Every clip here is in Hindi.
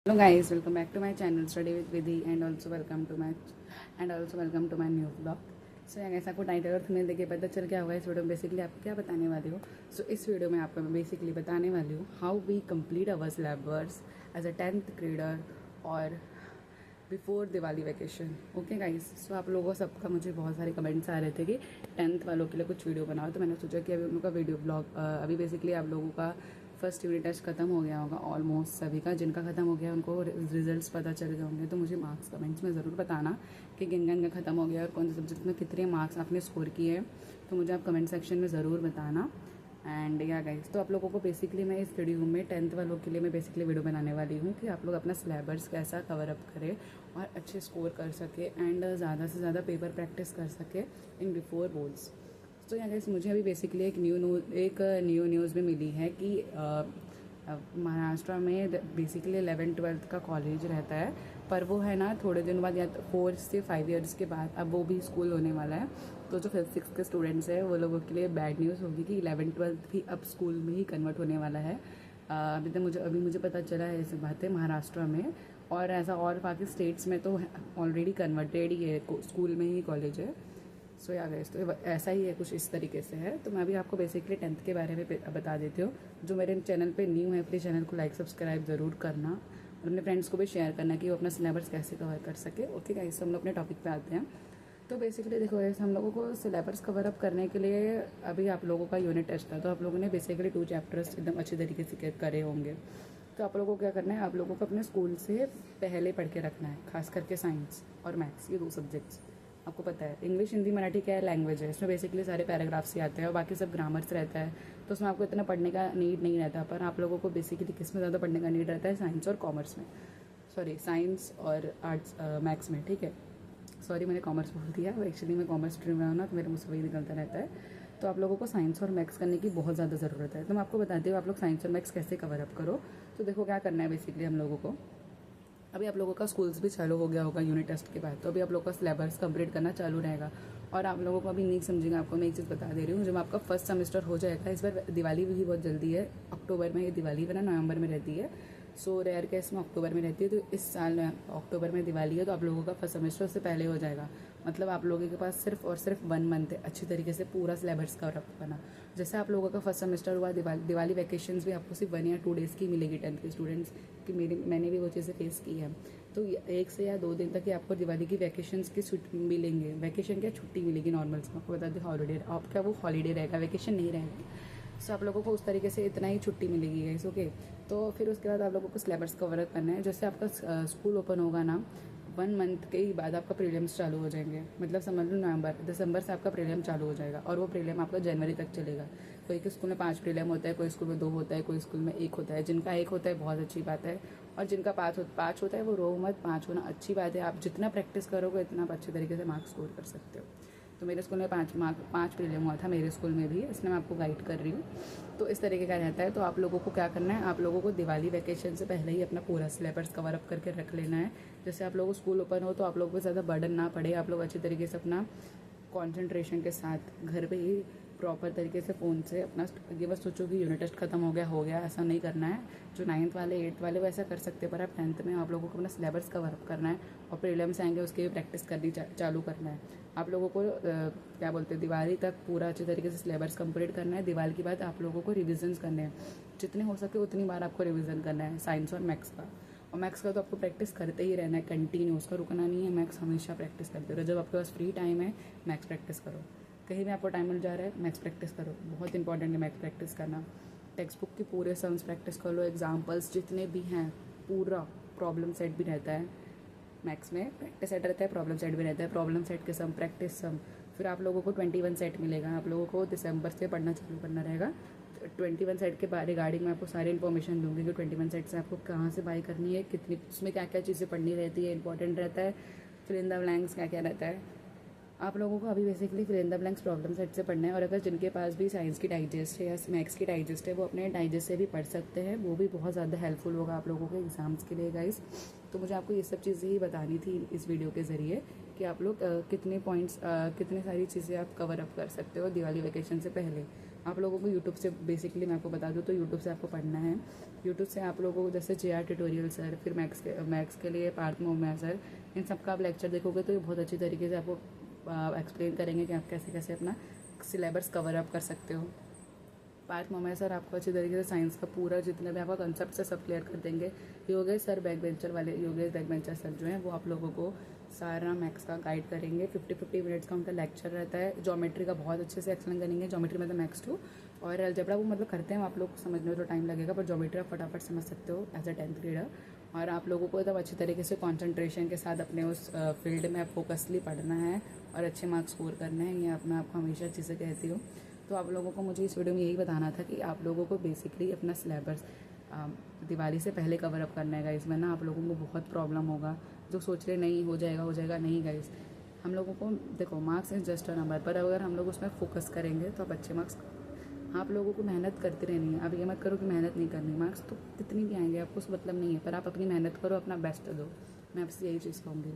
Hello guys, welcome back to my channel Study with Vidhi and also welcome to my new vlog. सो यार ऐसा आपको टाइटल और थंबनेल देखिए पता चल गया होगा इस वीडियो में बेसिकली आपको क्या बताने वाली हूँ. सो इस वीडियो में आपको मैं बेसिकली बताने वाली हूँ how we complete our syllabus as a 10th grader और before Diwali vacation. Okay guys, so आप लोगों सबका मुझे बहुत सारे कमेंट्स आ रहे थे कि 10th वालों के लिए कुछ वीडियो बनाओ, तो मैंने सोचा कि अभी उन लोग का वीडियो ब्लॉग अभी बेसिकली आप लोगों का फर्स्ट यूनिट टेस्ट खत्म हो गया होगा ऑलमोस्ट सभी का. जिनका खत्म हो गया उनको रिजल्ट्स पता चल गए होंगे, तो मुझे मार्क्स कमेंट्स में ज़रूर बताना कि किन किन का खत्म हो गया और कौन से सब्जेक्ट में कितने मार्क्स आपने स्कोर किए, तो मुझे आप कमेंट सेक्शन में ज़रूर बताना. एंड या गाइस, तो आप लोगों को बेसिकली मैं इस वीडियो में 10th वालों के लिए मैं बेसिकली वीडियो बनाने वाली हूँ कि आप लोग अपना सिलेबस कैसा कवर अप करें और अच्छे स्कोर कर सके एंड ज़्यादा से ज़्यादा पेपर प्रैक्टिस कर सके इन बिफोर बोर्ड्स. तो या गाइस, मुझे अभी बेसिकली एक न्यू न्यूज़ भी मिली है कि महाराष्ट्र में बेसिकली 11th-12th का कॉलेज रहता है, पर वो है ना थोड़े दिन बाद या 4 से 5 ईयर्स के बाद अब वो भी स्कूल होने वाला है. तो जो 5th-6th के स्टूडेंट्स हैं वो लोगों के लिए बैड न्यूज़ होगी कि 11th-12th भी अब स्कूल में ही कन्वर्ट होने वाला है. अभी मुझे पता चला है ऐसी बात है महाराष्ट्र में, और ऐसा और बाकी स्टेट्स में तो ऑलरेडी कन्वर्टेड ही है, स्कूल में ही कॉलेज है. सो या गए तो ऐसा ही है, कुछ इस तरीके से है. तो मैं अभी आपको बेसिकली 10th के बारे में बता देती हूँ. जो मेरे चैनल पे न्यू है प्लीज़ चैनल को लाइक सब्सक्राइब ज़रूर करना और अपने फ्रेंड्स को भी शेयर करना कि वो अपना सिलेबस कैसे कवर कर सके. ओके गाइस, हम लोग अपने टॉपिक पे आते हैं. तो बेसिकली देखो गाइस, हम लोगों को सिलेबस कवर अप करने के लिए अभी आप लोगों का यूनिट टेस्ट था, तो आप लोगों ने बेसिकली 2 चैप्टर्स एकदम अच्छी तरीके से करे होंगे. तो आप लोगों को क्या करना है, आप लोगों को अपने स्कूल से पहले पढ़ के रखना है, खास करके साइंस और मैथ्स, ये 2 सब्जेक्ट्स. आपको पता है इंग्लिश हिंदी मराठी क्या है, लैंग्वेज है, इसमें बेसिकली सारे पैराग्राफ्स ही आते हैं और बाकी सब ग्रामर्स रहता है, तो उसमें आपको इतना पढ़ने का नीड नहीं रहता. पर आप लोगों को बेसिकली किस में ज़्यादा पढ़ने का नीड रहता है, साइंस और कॉमर्स में, साइंस और आर्ट्स मैथ्स में. ठीक है, सॉरी मैंने कॉमर्स बोल दिया, वो एक्चुअली मैं कॉमर्स स्ट्रीम में हूँ ना, तो मेरे मुँह से वही निकलता रहता है. तो आप लोगों को साइंस और मैथ्स करने की बहुत ज़्यादा ज़रूरत है. तो मैं आपको बताती हूँ आप लोग साइंस और मैथ्स कैसे कवर अप करो. तो देखो क्या करना है बेसिकली हम लोगों को, अभी आप लोगों का स्कूल्स भी चालू हो गया होगा यूनिट टेस्ट के बाद, तो अभी आप लोगों का सिलेबस कंप्लीट करना चालू रहेगा. और आप लोगों को अभी नहीं समझेगा, आपको मैं एक चीज़ बता दे रही हूँ, जब आपका फर्स्ट सेमेस्टर हो जाएगा, इस बार दिवाली भी बहुत जल्दी है, अक्टूबर में. ये दिवाली वरना नवंबर में रहती है, सो रेयर केस में अक्टूबर में रहती है. तो इस साल अक्टूबर में दिवाली है, तो आप लोगों का फर्स्ट सेमेस्टर उससे पहले हो जाएगा. मतलब आप लोगों के पास सिर्फ और सिर्फ 1 मंथ है अच्छी तरीके से पूरा सिलेबस कवर अप करना. जैसे आप लोगों का फर्स्ट सेमेस्टर हुआ, दिवाली वैकेशंस भी आपको सिर्फ 1 या 2 डेज़ की मिलेगी 10th के स्टूडेंट्स की. मैंने भी वो चीज़ें फेस की है. तो 1 से या 2 दिन तक ही आपको दिवाली की वैकेशंस की छुट्टी मिलेंगे. वैकेशन क्या, छुट्टी मिलेगी नॉर्मल से. आपको बता दें हॉलीडे, आपका वो हॉलीडे रहेगा, वैकेशन नहीं रहेगा. सो आप लोगों को उस तरीके से इतना ही छुट्टी मिलेगी गाइस. ओके, तो फिर उसके बाद आप लोगों को सिलेबस कवर करना है. जैसे आपका स्कूल ओपन होगा ना, 1 मंथ के ही बाद आपका प्रीलिम्स चालू हो जाएंगे. मतलब समझ लो दिसंबर से आपका प्रीलिम चालू हो जाएगा, और वो प्रीलिम आपका जनवरी तक चलेगा. कोई के स्कूल में 5 प्रीलिम होता है, कोई स्कूल में 2 होता है, कोई स्कूल में 1 होता है. जिनका 1 होता है बहुत अच्छी बात है, और जिनका 5 होता है वो रो मत, 5 होना अच्छी बात है. आप जितना प्रैक्टिस करोगे इतना अच्छे तरीके से मार्क्स स्कोर कर सकते हो. तो मेरे स्कूल में 5 प्रीलिम हुआ था, मेरे स्कूल में भी, इसलिए मैं आपको गाइड कर रही हूँ. तो इस तरीके का रहता है. तो आप लोगों को क्या करना है, आप लोगों को दिवाली वैकेशन से पहले ही अपना पूरा सिलेबस कवर अप करके रख लेना है. जैसे आप लोगों को स्कूल ओपन हो तो आप लोगों को ज़्यादा बर्डन ना पड़े, आप लोग अच्छे तरीके से अपना कॉन्सेंट्रेशन के साथ घर पे ही प्रॉपर तरीके से फ़ोन से अपना, ये बस सोचो कि यूनिट टेस्ट खत्म हो गया, ऐसा नहीं करना है. जो 9th वाले 8th वाले वो ऐसा कर सकते हैं, पर आप 10th में आप लोगों को अपना सिलेबस कवर अप करना है और प्रीलिम्स आएंगे उसकी भी प्रैक्टिस करनी चालू करना है. आप लोगों को क्या बोलते हैं, दिवाली तक पूरा अच्छे तरीके से सिलेबस कंप्लीट करना है. दिवाली के बाद आप लोगों को रिविजन्स करने हैं, जितने हो सके उतनी बार आपको रिविज़न करना है साइंस और मैथ्स का. और मैथ्स का तो आपको प्रैक्टिस करते ही रहना है कंटिन्यू, उसका रुकना नहीं है. मैथ्स हमेशा प्रैक्टिस करते रहो. जब आपके पास फ्री टाइम है मैथ्स प्रैक्टिस करो, कहीं भी आपको टाइम मिल जा रहा है मैथ्स प्रैक्टिस करो. बहुत इंपॉर्टेंट है मैथ्स प्रैक्टिस करना. टेक्स्ट बुक के पूरे सम्स प्रैक्टिस कर लो, एग्जाम्पल्स जितने भी हैं, पूरा प्रॉब्लम सेट भी रहता है मैथ्स में. प्रैक्टिस सेट रहता है, प्रॉब्लम सेट भी रहता है. प्रॉब्लम सेट के सम, प्रैक्टिस सम. फिर आप लोगों को 21 सेट मिलेगा. आप लोगों को दिसंबर से पढ़ना चालू करना रहेगा. 21 सेट के बारे रिगार्डिंग मैं आपको सारी इन्फॉर्मेशन दूंगी कि 21 सेट से आपको कहाँ से बाई करनी है, कितनी, उसमें क्या क्या चीज़ें पढ़नी रहती है, इंपॉर्टेंट रहता है. फिल इन द ब्लैंक्स क्या क्या रहता है. आप लोगों को अभी basically fill in the blanks problem set से पढ़ना है. और अगर जिनके पास भी साइंस की डाइजेस्ट है या मैथ्स की डाइजेस्ट है, वो अपने डाइजेस्ट से भी पढ़ सकते हैं. वो भी बहुत ज़्यादा हेल्पफुल होगा आप लोगों के एग्जाम्स के लिए गाइस. तो मुझे आपको ये सब चीज़ें ही बतानी थी इस वीडियो के ज़रिए कि आप लोग कितने पॉइंट्स, कितने सारी चीज़ें आप कवर अप कर सकते हो दिवाली वैकेशन से पहले. आप लोगों को यूट्यूब से बेसिकली मैं आपको बता दूँ तो यूट्यूब से आपको पढ़ना है। यूट्यूब से आप लोगों को जैसे JR ट्यूटोरियल सर, फिर मैथ्स के लिए पार्थ मोहम्मद सर, इन सब का आप लेक्चर देखोगे तो ये बहुत अच्छी तरीके से आपको एक्सप्लेन करेंगे कि आप कैसे कैसे अपना सिलेबस कवर अप कर सकते हो। पार्थ मोहम्मद सर आपको अच्छी तरीके से साइंस का पूरा जितना भी आपका कंसेप्ट से सब क्लियर कर देंगे। योगेश सर बैक बेंचर वाले, योगेश बैक बेंचर सर जो हैं वो आप लोगों को सारा मैथ्स का गाइड करेंगे। 50 मिनट्स का उनका लेक्चर रहता है। ज्योमेट्री का बहुत अच्छे से एक्सप्लेन करेंगे, ज्योमेट्री मतलब मैथ्स 2 और अलजेब्रा वो मतलब करते हैं आप लोग को समझने में तो टाइम लगेगा, पर ज्योमेट्री आप फटाफट समझ सकते हो एज अ 10th ग्रेडर। और आप लोगों को एकदम अच्छी तरीके से कॉन्सेंट्रेशन के साथ अपने उस फील्ड में फोकसली पढ़ना है और अच्छे मार्क्स स्कोर करने हैं। ये मैं आपको हमेशा अच्छे से कहती हूँ। तो आप लोगों को मुझे इस वीडियो में यही बताना था कि आप लोगों को बेसिकली अपना सिलेबस दिवाली से पहले कवर अप करना है गाइस, वरना आप लोगों को बहुत प्रॉब्लम होगा। जो सोच रहे नहीं हो जाएगा नहीं गाइस, हम लोगों को देखो marks is just a number, पर अगर हम लोग उसमें फोकस करेंगे तो आप अच्छे मार्क्स, आप लोगों को मेहनत करती रहनी है। अब ये मत करो कि मेहनत नहीं करनी, मार्क्स तो कितनी भी आएंगे आपको उससे मतलब नहीं है, पर आप अपनी मेहनत करो, अपना बेस्ट दो। मैं आपसे यही चीज़ कहूँगी।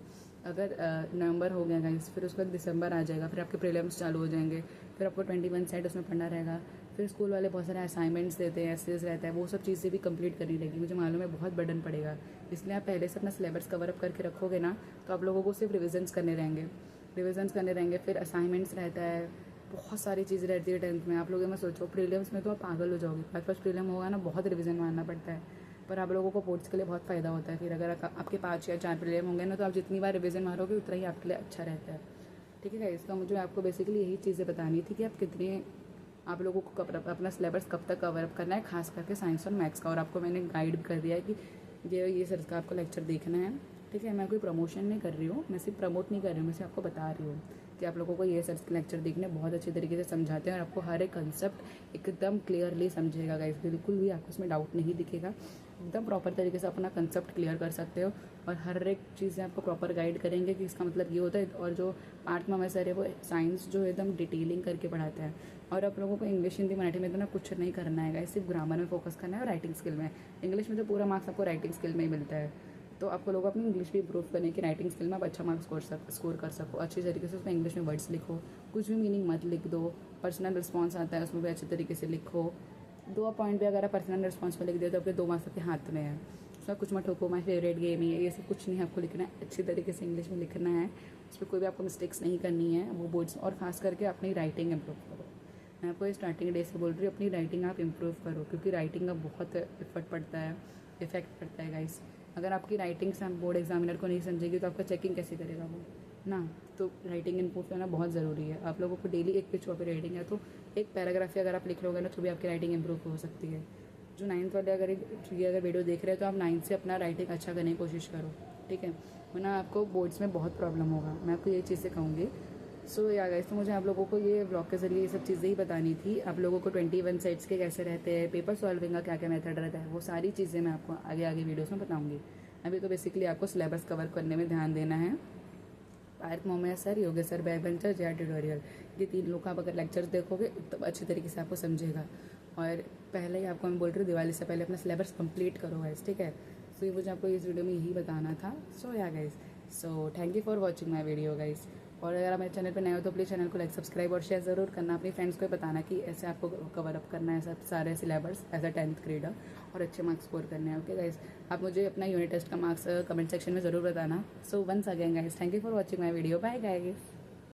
अगर नवंबर हो गया गाइस, फिर उसके बाद दिसंबर आ जाएगा, फिर आपके प्रीलिम्स चालू हो जाएंगे, फिर आपको 21 सेट उसमें पढ़ना रहेगा, फिर स्कूल वाले बहुत सारे असाइनमेंट्स देते हैं, एसेज रहता है, वो सब चीज़ें भी कंप्लीट करनी रहेगी। मुझे मालूम है बहुत बर्डन पड़ेगा, इसलिए आप पहले से अपना सिलेबस कवर अप करके रखोगे ना तो आप लोगों को सिर्फ रिविजन्स करने रहेंगे, फिर असाइनमेंट्स रहता है, बहुत सारी चीज़ें रहती है 10th में। आप लोगों में सोचो प्रीलिम्स में तो आप पागल हो जाओगे, फर्स्ट प्रीलिम होगा ना बहुत रिवीजन मारना पड़ता है, पर आप लोगों को बोर्ड्स के लिए बहुत फ़ायदा होता है। फिर अगर आपके 5 या 4 प्रीलिम होंगे ना तो आप जितनी बार रिवीजन मारोगे उतना ही आपके लिए अच्छा रहता है। ठीक है, इसका मुझे आपको बेसिकली यही चीज़ें बतानी थी कि आप लोगों को अपना सिलेबस कब तक कवर अप करना है, खास करके साइंस और मैथ्स का। और आपको मैंने गाइड कर दिया है कि ये सर का आपको लेक्चर देखना है। ठीक है, मैं कोई प्रमोशन नहीं कर रही हूँ, मैं सिर्फ प्रमोट नहीं कर रही हूँ, मैं सिर्फ आपको बता रही हूँ कि आप लोगों को ये सर के लेक्चर देखने बहुत अच्छे तरीके से समझाते हैं और आपको हर एक कंसेप्ट एकदम क्लियरली समझेगा गाइस, बिल्कुल भी आपको उसमें डाउट नहीं दिखेगा। एकदम प्रॉपर तरीके से अपना कंसेप्ट क्लियर कर सकते हो और हर एक चीज़ें आपको प्रॉपर गाइड करेंगे कि इसका मतलब ये होता है। और जो पार्थ मोहम्मद सर है वो साइंस जो एकदम डिटेलिंग करके पढ़ाते हैं। और आप लोगों को इंग्लिश हिंदी मराठी में तो ना कुछ नहीं करना है गाइस, सिर्फ ग्रामर में फोकस करना है और राइटिंग स्किल में। इंग्लिश में तो पूरा मार्क्स आपको राइटिंग स्किल में ही मिलता है, तो आपको लोग अपनी इंग्लिश भी इंप्रूव करने की राइटिंग स्किल में आप अच्छा मार्क्स स्कोर कर सको। अच्छी तरीके से उसमें इंग्लिश में वर्ड्स लिखो, कुछ भी मीनिंग मत लिख दो। पर्सनल रिस्पॉन्स आता है उसमें भी अच्छे तरीके से लिखो। 2 पॉइंट भी अगर आप पर्सनल रिस्पॉन्स में लिख दे तो आपके 2 मार्क्स आपके हाथ में है। उसमें कुछ मत ठोको, माई फेवरेट गेम ही है, ये सब कुछ नहीं है आपको लिखना है, अच्छी तरीके से इंग्लिश में लिखना है। उसमें कोई भी आपको मिस्टेक्स नहीं करनी है वो बोर्ड्स। और खास करके अपनी राइटिंग इम्प्रूव करो। मैं आपको स्टार्टिंग डे से बोल रही हूँ अपनी राइटिंग आप इम्प्रूव करो, क्योंकि राइटिंग का बहुत इफेक्ट पड़ता है गाइस। अगर आपकी राइटिंग से बोर्ड एग्जामिनर को नहीं समझेगी तो आपका चेकिंग कैसे करेगा वो ना। तो राइटिंग इम्प्रूव करना बहुत ज़रूरी है। आप लोगों को डेली एक पेज पे राइटिंग है तो एक पैराग्राफ अगर आप लिख लोगे ना तो भी आपकी राइटिंग इम्प्रूव हो सकती है। जो 9th वाले अगर वीडियो देख रहे हैं तो आप 9th से अपना राइटिंग अच्छा करने की कोशिश करो, ठीक है, वरना आपको बोर्ड्स में बहुत प्रॉब्लम होगा। मैं आपको ये चीज़ें कहूँगी। सो या गाइस, तो मुझे आप लोगों को ये ब्लॉग के जरिए ये सब चीज़ें ही बतानी थी। आप लोगों को 21 सेट्स के कैसे रहते हैं, पेपर सॉल्विंग का क्या क्या मेथड रहता है, वो सारी चीज़ें मैं आपको आगे वीडियोस में बताऊंगी। अभी तो बेसिकली आपको सिलेबस कवर करने में ध्यान देना है। Parth Mohammad sir, Yogesh sir back bencher, JR tutorial, ये 3 लोग का आप अगर लेक्चर देखोगे तो अच्छी तरीके से आपको समझेगा। और पहले ही आपको मैं बोल रही हूँ दिवाली से पहले अपना सिलेबस कंप्लीट करो गाइस, ठीक है। सो ये मुझे आपको इस वीडियो में यही बताना था। सो या guys, so thank you for watching my video guys. और अगर आप मेरे चैनल पर नए हो तो प्लीज़ चैनल को लाइक, सब्सक्राइब और शेयर ज़रूर करना। अपने फ्रेंड्स को बताना कि ऐसे आपको कवर अप करना है सब सारे syllabus as a 10th grader और अच्छे मार्क्स स्कोर करने हैं। ओके गाइस, आप मुझे अपना यूनिट टेस्ट का मार्क्स कमेंट सेक्शन में ज़रूर बताना। So once again guys, thank you for watching my video. Bye guys.